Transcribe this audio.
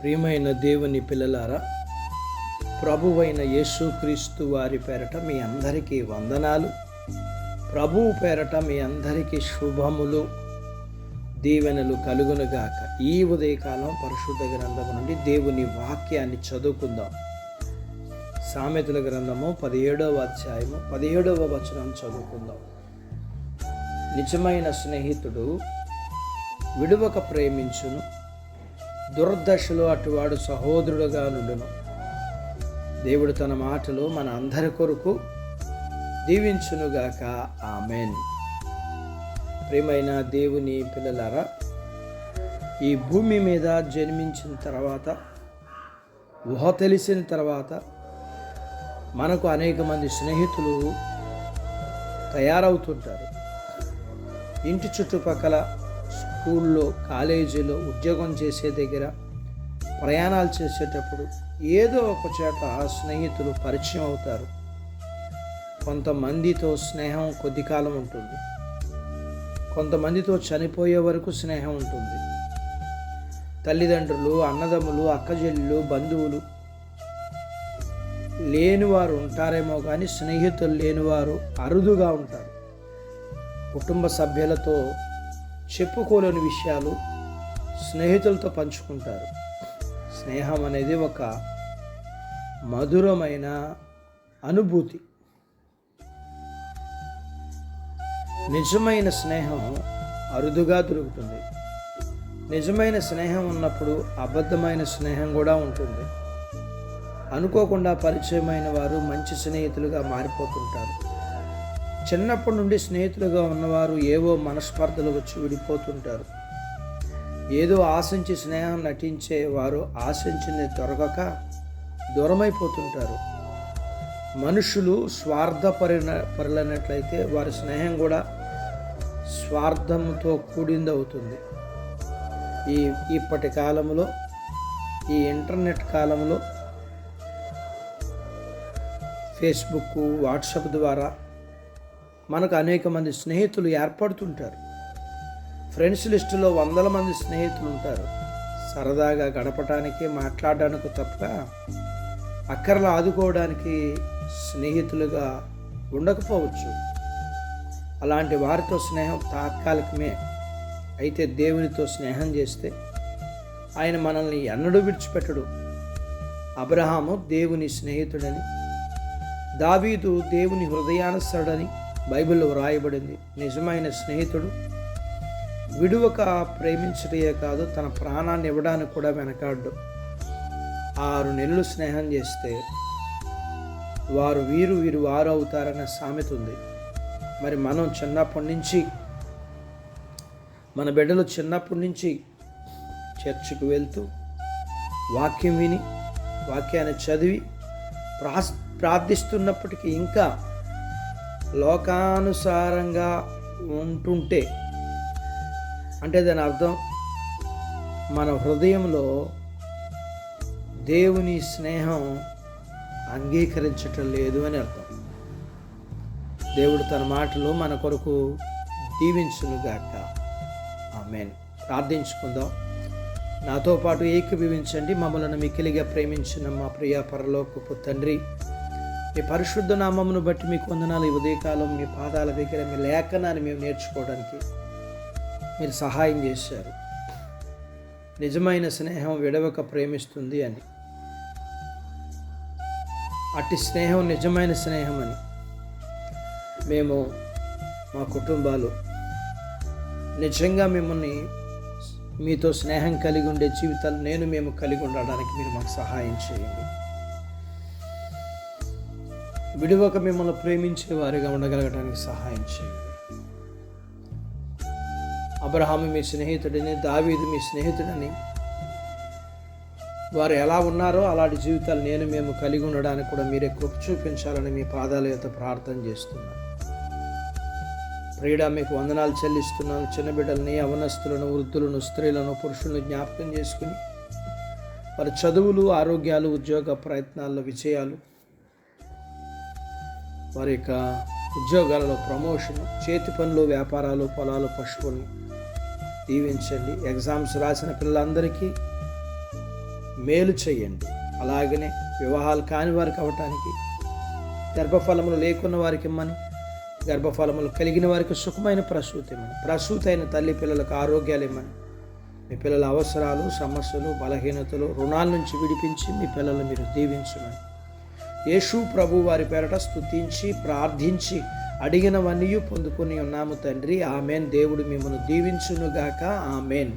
ప్రియమైన దేవుని పిల్లలారా, ప్రభువైన యేసుక్రీస్తు వారి పేరట మీ అందరికీ వందనాలు. ప్రభువు పేరట మీ అందరికీ శుభములు, దీవెనలు కలుగునుగాక. ఈ ఉదయకాలం పరిశుద్ధ గ్రంథము నుండి దేవుని వాక్యాన్ని చదువుకుందాం. సామెతల గ్రంథము 17వ అధ్యాయము 17వ వచనం చదువుకుందాం. నిజమైన స్నేహితుడు విడువక ప్రేమించును, దుర్దశలో అటువాడు సహోదరుడుగా నుండును. దేవుడు తన మాటలు మన అందరి కొరకు దీవించునుగాక. ఆమెన్. ప్రియమైన దేవుని పిల్లలారా, ఈ భూమి మీద జన్మించిన తర్వాత, ఊహ తెలిసిన తర్వాత మనకు అనేక మంది స్నేహితులు తయారవుతుంటారు. ఇంటి చుట్టుపక్కల, స్కూల్లో, కాలేజీలో, ఉద్యోగం చేసే దగ్గర, ప్రయాణాలు చేసేటప్పుడు ఏదో ఒక చోట స్నేహితులు పరిచయం అవుతారు. కొంతమందితో స్నేహం కొద్ది కాలం ఉంటుంది, కొంతమందితో చనిపోయే వరకు స్నేహం ఉంటుంది. తల్లిదండ్రులు, అన్నదమ్ములు, అక్కచెల్లెళ్ళు, బంధువులు లేనివారు ఉంటారేమో కానీ స్నేహితులు లేనివారు అరుదుగా ఉంటారు. కుటుంబ సభ్యులతో చెప్పుకోలేని విషయాలు స్నేహితులతో పంచుకుంటారు. స్నేహం అనేది ఒక మధురమైన అనుభూతి. నిజమైన స్నేహం అరుదుగా దొరుకుతుంది. నిజమైన స్నేహం ఉన్నప్పుడు అబద్ధమైన స్నేహం కూడా ఉంటుంది. అనుకోకుండా పరిచయమైన వారు మంచి స్నేహితులుగా మారిపోతుంటారు. చిన్నప్పటి నుండి స్నేహితులుగా ఉన్నవారు ఏవో మనస్పర్ధలు వచ్చి విడిపోతుంటారు. ఏదో ఆశించి స్నేహం నటించే వారు ఆశించింది దొరకక దూరమైపోతుంటారు. మనుషులు స్వార్థపరులైనట్లయితే వారి స్నేహం కూడా స్వార్థంతో కూడిందవుతుంది. ఇప్పటి కాలంలో, ఈ ఇంటర్నెట్ కాలంలో ఫేస్బుక్, వాట్సాప్ ద్వారా మనకు అనేక మంది స్నేహితులు ఏర్పడుతుంటారు. ఫ్రెండ్స్ లిస్టులో వందల మంది స్నేహితులు ఉంటారు. సరదాగా గడపడానికి, మాట్లాడడానికి తప్ప అక్కర్లు ఆదుకోవడానికి స్నేహితులుగా ఉండకపోవచ్చు. అలాంటి వారితో స్నేహం తాత్కాలికమే. అయితే దేవునితో స్నేహం చేస్తే ఆయన మనల్ని ఎన్నడూ విడిచిపెట్టడు. అబ్రహాము దేవుని స్నేహితుడని, దావీదు దేవుని హృదయానుసరుడని బైబిల్లో వ్రాయబడింది. నిజమైన స్నేహితుడు విడువక ప్రేమించటే కాదు, తన ప్రాణాన్ని ఇవ్వడానికి కూడా వెనకాడ్డు. 6 నెలలు స్నేహం చేస్తే వారు వీరు వారు అవుతారన్న సామెత ఉంది. మరి మనం చిన్నప్పటి నుంచి, మన బిడ్డలు చిన్నప్పటి నుంచి చర్చికి వెళ్తూ వాక్యం విని, వాక్యాన్ని చదివి ప్రార్థిస్తున్నప్పటికీ ఇంకా లోకానుసారంగా ఉంటుంటే, అంటే దాని అర్థం మన హృదయంలో దేవుని స్నేహం అంగీకరించటం లేదు అని అర్థం. దేవుడు తన మాటలు మన కొరకు దీవించునుగాక. ఆమేన్. ప్రార్థించుకుందాం. నాతో పాటు ఏకీభవించండి. మమ్మల్ని మిక్కిలిగా ప్రేమించిన మా ప్రియ పరలోకపు తండ్రి, మీ పరిశుద్ధ నామమును బట్టి మీకు వందనాలు. ఈ ఉదయకాలం మీ పాదాల దగ్గర మీ లేఖనాన్ని మేము నేర్చుకోవడానికి మీరు సహాయం చేశారు. నిజమైన స్నేహం విడవక ప్రేమిస్తుంది అని, అట్టి స్నేహం నిజమైన స్నేహం అని మేము, మా కుటుంబాలు నిజంగా మిమ్మల్ని, మీతో స్నేహం కలిగి ఉండే జీవితాలు మేము కలిగి ఉండడానికి మీరు మాకు సహాయం చేయండి. విడువక మిమ్మల్ని ప్రేమించే వారిగా ఉండగలగడానికి సహాయం చేయండి. అబ్రహాము మీ స్నేహితుడని, దావీదు మీ స్నేహితుడని, వారు ఎలా ఉన్నారో అలాంటి జీవితాలు మేము కలిగి ఉండడానికి కూడా మీరే కృప చూపించాలని మీ పాదాల యొక్క ప్రార్థన చేస్తున్నాను. ప్రియుడా, మీకు వందనాలు చెల్లిస్తున్నాను. చిన్న బిడ్డలని, యవనస్తులను, వృద్ధులను, స్త్రీలను, పురుషులను జ్ఞాపకం చేసుకుని వారి చదువులు, ఆరోగ్యాలు, ఉద్యోగ ప్రయత్నాల్లో విజయాలు, వారి యొక్క ఉద్యోగాలలో ప్రమోషన్, చేతి పనులు, వ్యాపారాలు, పొలాలు, పశువుల్ని దీవించండి. ఎగ్జామ్స్ రాసిన పిల్లలందరికీ మేలు చేయండి. అలాగనే వివాహాలు కాని వారికి అవ్వటానికి, గర్భఫలములు లేకున్న వారికి ఇమ్మని, గర్భఫలములు కలిగిన వారికి సుఖమైన ప్రసూతి ఇమ్మని, ప్రసూతి అయిన తల్లి పిల్లలకు ఆరోగ్యాలు ఇమ్మని, మీ పిల్లల అవసరాలు, సమస్యలు, బలహీనతలు, రుణాల నుంచి విడిపించి మీ పిల్లలు మీరు దీవించమని యేసు ప్రభు వారి పేరట స్తుతించి ప్రార్థించి అడిగినవన్నీ పొందుకొని ఉన్నాము తండ్రి. ఆమెన్. దేవుడు మిమ్మల్ని దీవించునుగాక. ఆమెన్.